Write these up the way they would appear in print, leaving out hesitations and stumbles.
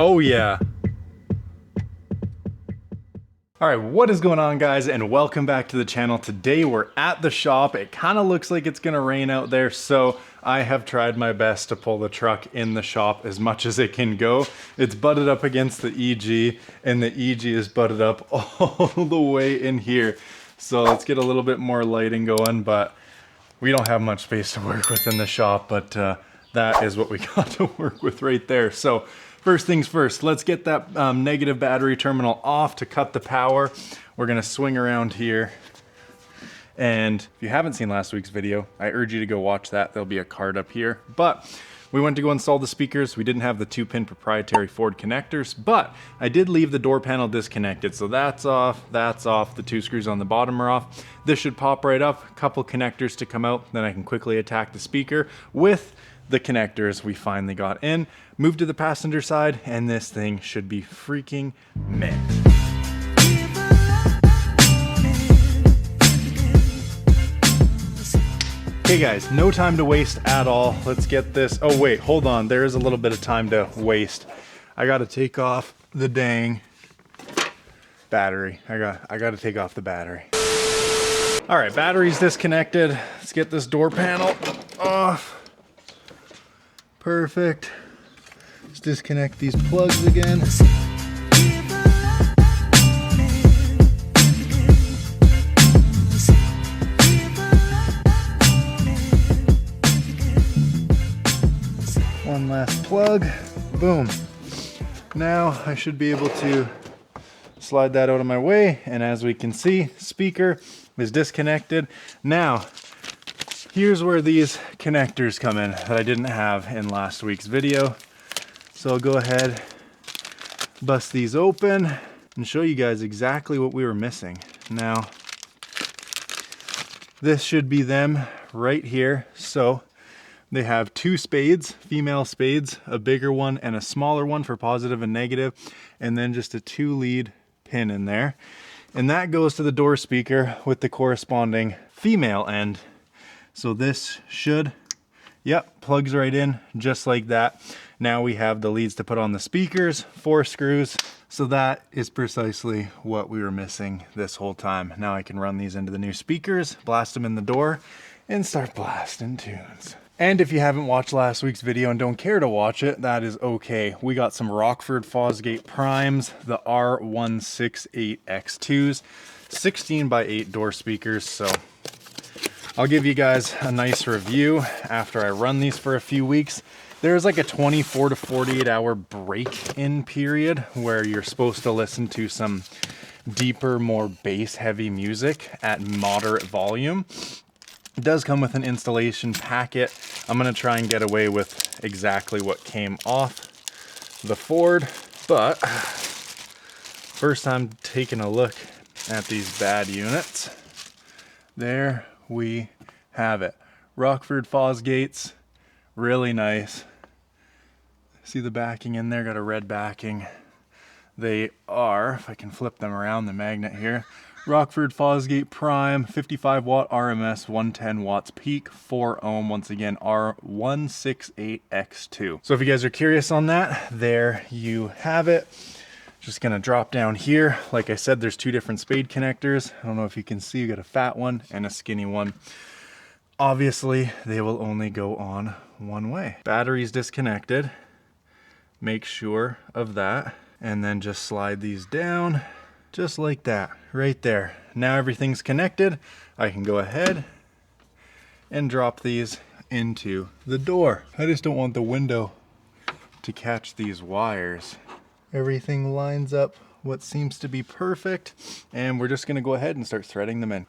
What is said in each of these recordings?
Oh yeah. Alright, what is going on guys, and welcome back to the channel. Today we're at the shop. It kind of looks like it's gonna rain out there, so I have tried my best to pull the truck in the shop as much as it can go. It's butted up against the EG, and the EG is butted up all the way in here. So let's get a little bit more lighting going, but we don't have much space to work with in the shop, but that is what we got to work with right there. So first things first, let's get that negative battery terminal off to cut the power. We're gonna swing around here. And if you haven't seen last week's video, I urge you to go watch that. There'll be a card up here. But we went to go install the speakers. We didn't have the 2-pin proprietary Ford connectors, but I did leave the door panel disconnected. So that's off, the 2 screws on the bottom are off. This should pop right up, a couple connectors to come out, then I can quickly attack the speaker with the connectors we finally got in. Move to the passenger side, and this thing should be freaking mint. Okay guys, no time to waste at all. Let's get this. Oh wait, hold on. There is a little bit of time to waste. I gotta take off the dang battery. I gotta take off the battery. All right, battery's disconnected. Let's get this door panel off. Perfect. Let's disconnect these plugs again. One last plug, boom. Now I should be able to slide that out of my way, and as we can see, speaker is disconnected. Now, here's where these connectors come in that I didn't have in last week's video. So I'll go ahead, bust these open, and show you guys exactly what we were missing. Now, this should be them right here. So they have 2 spades, female spades, a bigger one and a smaller one for positive and negative, and then just a 2-lead pin in there. And that goes to the door speaker with the corresponding female end. So this should, yep, plugs right in just like that. Now we have the leads to put on the speakers, 4 screws. So that is precisely what we were missing this whole time. Now I can run these into the new speakers, blast them in the door, and start blasting tunes. And if you haven't watched last week's video and don't care to watch it, that is okay. We got some Rockford Fosgate Primes, the R168X2s, 16x8 door speakers. So I'll give you guys a nice review after I run these for a few weeks. There's like a 24 to 48 hour break-in period where you're supposed to listen to some deeper, more bass-heavy music at moderate volume. It does come with an installation packet. I'm gonna try and get away with exactly what came off the Ford, but first time taking a look at these bad units. There we have it. Rockford Fosgates, really nice. See the backing in there, got a red backing. They are, if I can flip them around, the magnet here, Rockford Fosgate Prime, 55 watt RMS, 110 watts peak, 4 ohm, once again, R168X2. So if you guys are curious on that, there you have it. Just gonna drop down here. Like I said, there's 2 different spade connectors. I don't know if you can see, you got a fat one and a skinny one. Obviously, they will only go on one way. Battery's disconnected. Make sure of that. And then just slide these down. Just like that, right there. Now everything's connected. I can go ahead and drop these into the door. I just don't want the window to catch these wires. Everything lines up what seems to be perfect, and we're just gonna go ahead and start threading them in.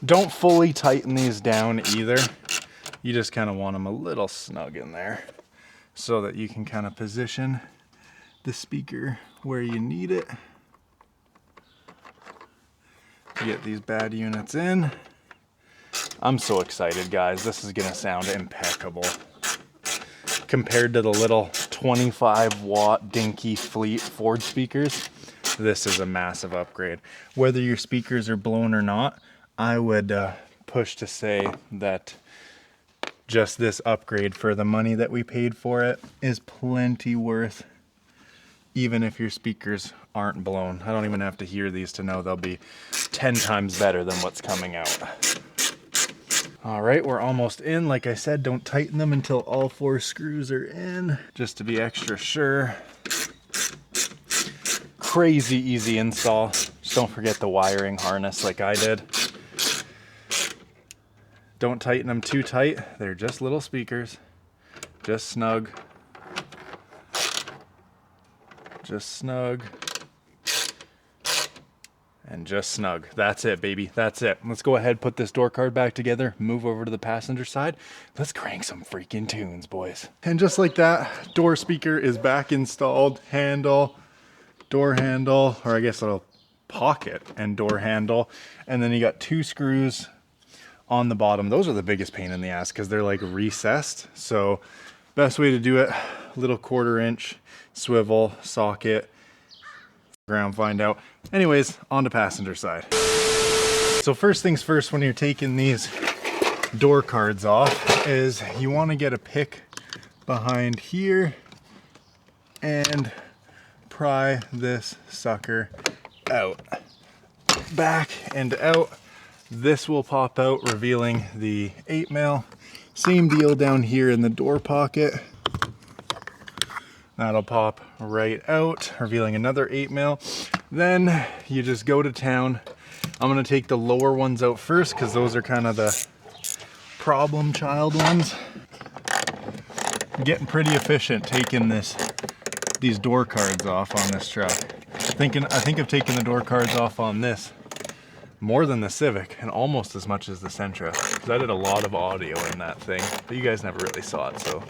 Don't fully tighten these down either. You just kind of want them a little snug in there so that you can kind of position the speaker where you need it. Get these bad units in. I'm so excited, guys. This is gonna sound impeccable. Compared to the little 25 watt dinky Fleet Ford speakers, this is a massive upgrade. Whether your speakers are blown or not, I would push to say that just this upgrade for the money that we paid for it is plenty worth, even if your speakers aren't blown. I don't even have to hear these to know they'll be 10 times better than what's coming out. All right, we're almost in. Like I said, don't tighten them until all 4 screws are in, just to be extra sure. Crazy easy install. Just don't forget the wiring harness like I did. Don't tighten them too tight. They're just little speakers. Just snug. Just snug. And just snug. That's it, baby. That's it. Let's go ahead, put this door card back together, move over to the passenger side. Let's crank some freaking tunes, boys. And just like that, door speaker is back installed. Handle, door handle, or I guess a little pocket and door handle. And then you got 2 screws on the bottom. Those are the biggest pain in the ass because they're like recessed. So best way to do it, little 1/4 inch swivel socket, ground find out. Anyways, on to passenger side. So first things first, when you're taking these door cards off, is you want to get a pick behind here and pry this sucker out. Back and out. This will pop out, revealing the 8mm. Same deal down here in the door pocket. That'll pop right out, revealing another 8mm. Then you just go to town. I'm gonna take the lower ones out first because those are kind of the problem child ones. I'm getting pretty efficient taking these door cards off on this truck. I think I've taken the door cards off on this more than the Civic, and almost as much as the Sentra, because I did a lot of audio in that thing, but you guys never really saw it, so.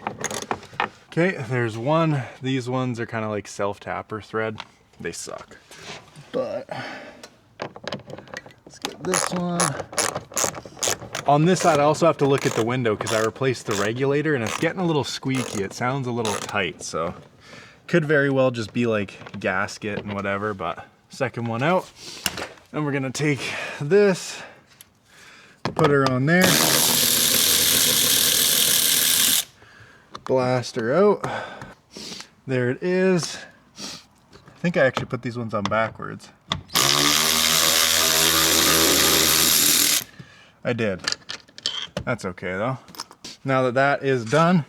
Okay, there's one. These ones are kind of like self-tapper thread. They suck. But let's get this one. On this side, I also have to look at the window because I replaced the regulator and it's getting a little squeaky. It sounds a little tight, so could very well just be like gasket and whatever, but second one out. And we're gonna take this, put her on there, blast her out. There it is. I think I actually put these ones on backwards. I did. That's okay though. Now that that is done,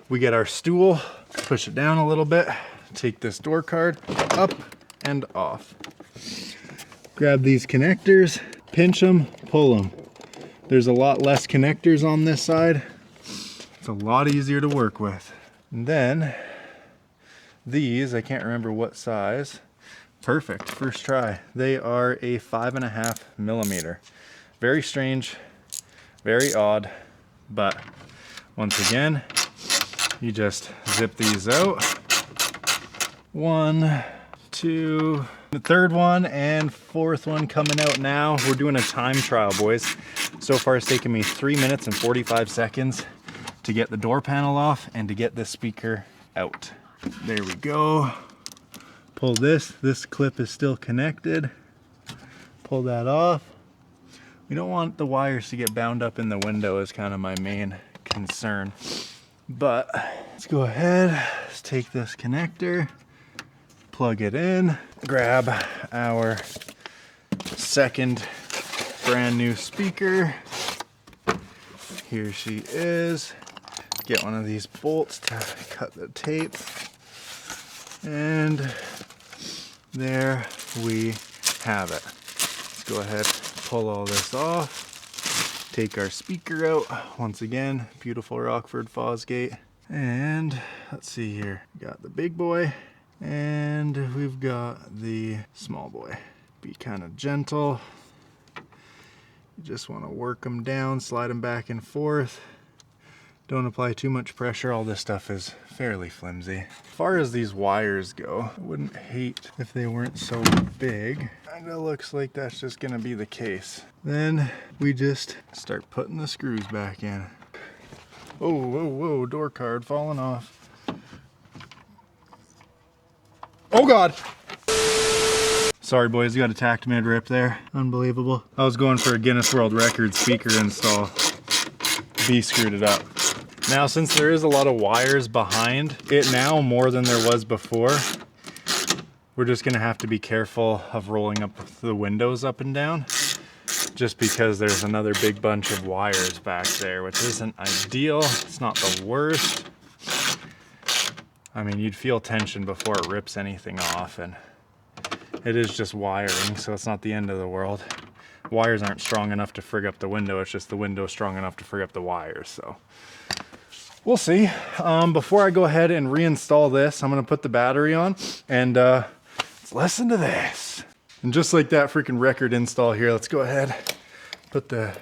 we get our stool, push it down a little bit, take this door card up and off. Grab these connectors, pinch them, pull them. There's a lot less connectors on this side. It's a lot easier to work with. And then these, I can't remember what size. Perfect, first try. They are a 5.5mm. Very strange, very odd, but once again, you just zip these out. 1, 2, the third one and fourth one coming out now. We're doing a time trial, boys. So far it's taken me 3 minutes and 45 seconds to get the door panel off and to get this speaker out. There we go. Pull this clip is still connected. Pull that off. We don't want the wires to get bound up in the window is kind of my main concern. But let's go ahead, let's take this connector, plug it in, grab our second brand new speaker. Here she is. Get one of these bolts to cut the tape. And there we have it. Let's go ahead, pull all this off. Take our speaker out. Once again, beautiful Rockford Fosgate. And let's see here. We got the big boy and we've got the small boy. Be kind of gentle. You just want to work them down, slide them back and forth. Don't apply too much pressure. All this stuff is fairly flimsy. As far as these wires go, I wouldn't hate if they weren't so big. And it looks like that's just gonna be the case. Then we just start putting the screws back in. Oh, whoa, whoa, door card falling off. Oh God! Sorry boys, you got attacked mid-rip there. Unbelievable. I was going for a Guinness World Record speaker install. B screwed it up. Now, since there is a lot of wires behind it now, more than there was before, we're just gonna have to be careful of rolling up the windows up and down, just because there's another big bunch of wires back there, which isn't ideal. It's not the worst. I mean, you'd feel tension before it rips anything off, and it is just wiring, so it's not the end of the world. Wires aren't strong enough to frig up the window, it's just the window strong enough to frig up the wires, so. We'll see. Before I go ahead and reinstall this, I'm gonna put the battery on, and let's listen to this. And just like that freaking record install here, let's go ahead, put the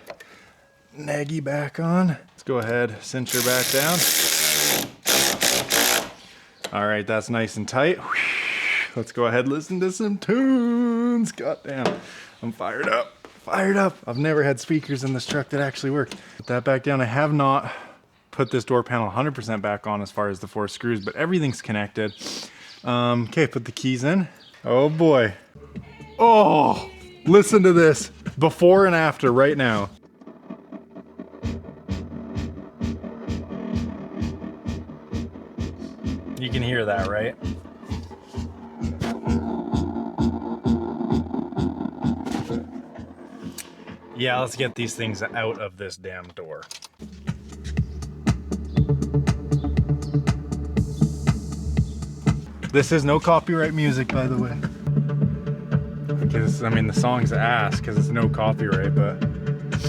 Nagy back on. Let's go ahead, cinch her back down. All right, that's nice and tight. Let's go ahead and listen to some tunes. Goddamn, I'm fired up, fired up. I've never had speakers in this truck that actually work. Put that back down. I have not put this door panel 100% back on as far as the 4 screws, but everything's connected. Okay, put the keys in. Oh boy. Oh, listen to this. Before and after right now. You can hear that, right? Yeah, let's get these things out of this damn door. This is no copyright music, by the way. Because, I mean, the song's ass because it's no copyright, but...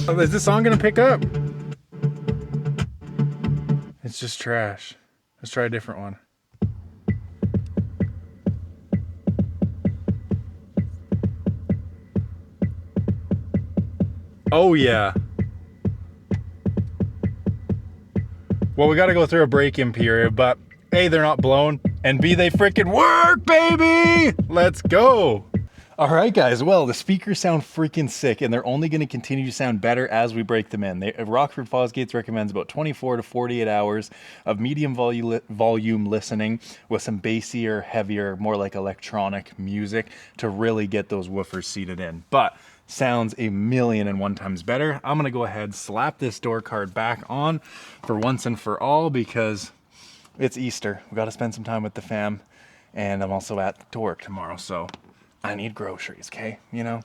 Oh, is this song gonna pick up? It's just trash. Let's try a different one. Oh yeah. Well, we gotta go through a break-in period, but A, they're not blown, and B, they freaking work, baby! Let's go! All right, guys, well, the speakers sound freaking sick, and they're only gonna continue to sound better as we break them in. Rockford Fosgate recommends about 24 to 48 hours of medium volume listening with some bassier, heavier, more like electronic music to really get those woofers seated in. But sounds 1,000,001 times better. I'm gonna go ahead, slap this door card back on for once and for all because it's Easter. We gotta spend some time with the fam, and I'm also to work tomorrow, so I need groceries, okay? You know?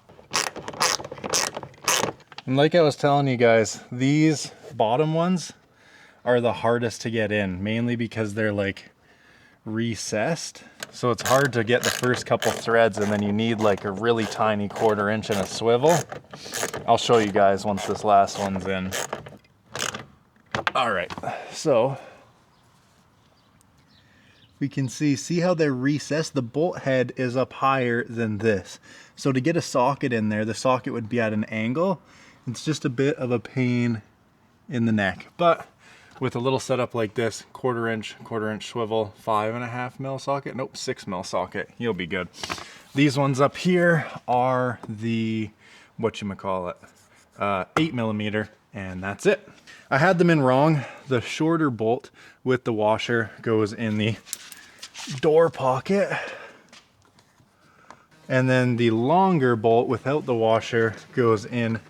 And like I was telling you guys, these bottom ones are the hardest to get in, mainly because they're like recessed. So it's hard to get the first couple threads, and then you need like a really tiny 1/4 inch and a swivel. I'll show you guys once this last one's in. All right, so we can see how they're recessed. The bolt head is up higher than this. So to get a socket in there, the socket would be at an angle. It's just a bit of a pain in the neck. But with a little setup like this, 1/4 inch swivel, 5.5 mil socket, nope, 6 mil socket, you'll be good. These ones up here are the, whatchamacallit, 8mm, and that's it. I had them in wrong. The shorter bolt with the washer goes in the door pocket, and then the longer bolt without the washer goes in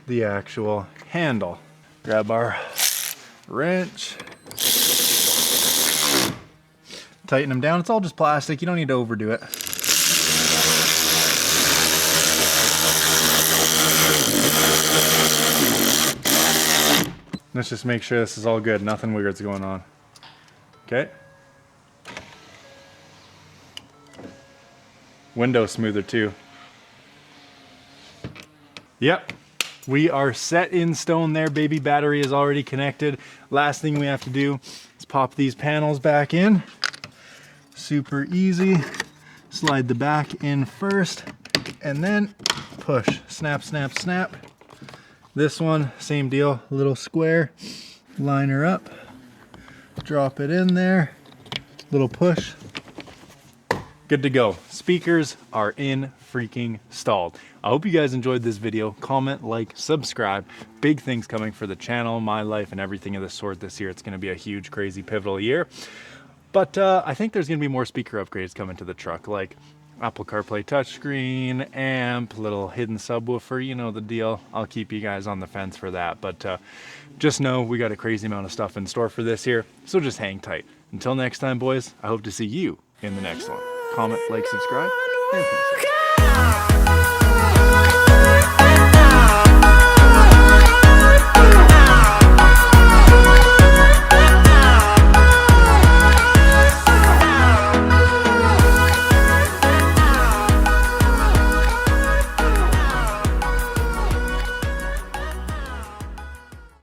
the actual handle. Grab our wrench, tighten them down. It's all just plastic, you don't need to overdo it. Let's just make sure this is all good, nothing weird's going on. Okay. Window smoother too. Yep. We are set in stone there, baby. Battery is already connected. Last thing we have to do is pop these panels back in. Super easy. Slide the back in first and then push. Snap, snap, snap. This one, same deal, little square. Line her up. Drop it in there. Little push. Good to go. Speakers are in freaking stalled. I hope you guys enjoyed this video. Comment, like, subscribe. Big things coming for the channel, my life, and everything of the sort this year. It's going to be a huge, crazy, pivotal year. But I think there's going to be more speaker upgrades coming to the truck. Like, Apple CarPlay touchscreen, amp, little hidden subwoofer, you know the deal. I'll keep you guys on the fence for that, but just know we got a crazy amount of stuff in store for this here, so just hang tight. Until next time, boys, I hope to see you in the next one. Comment, like, subscribe, and peace out.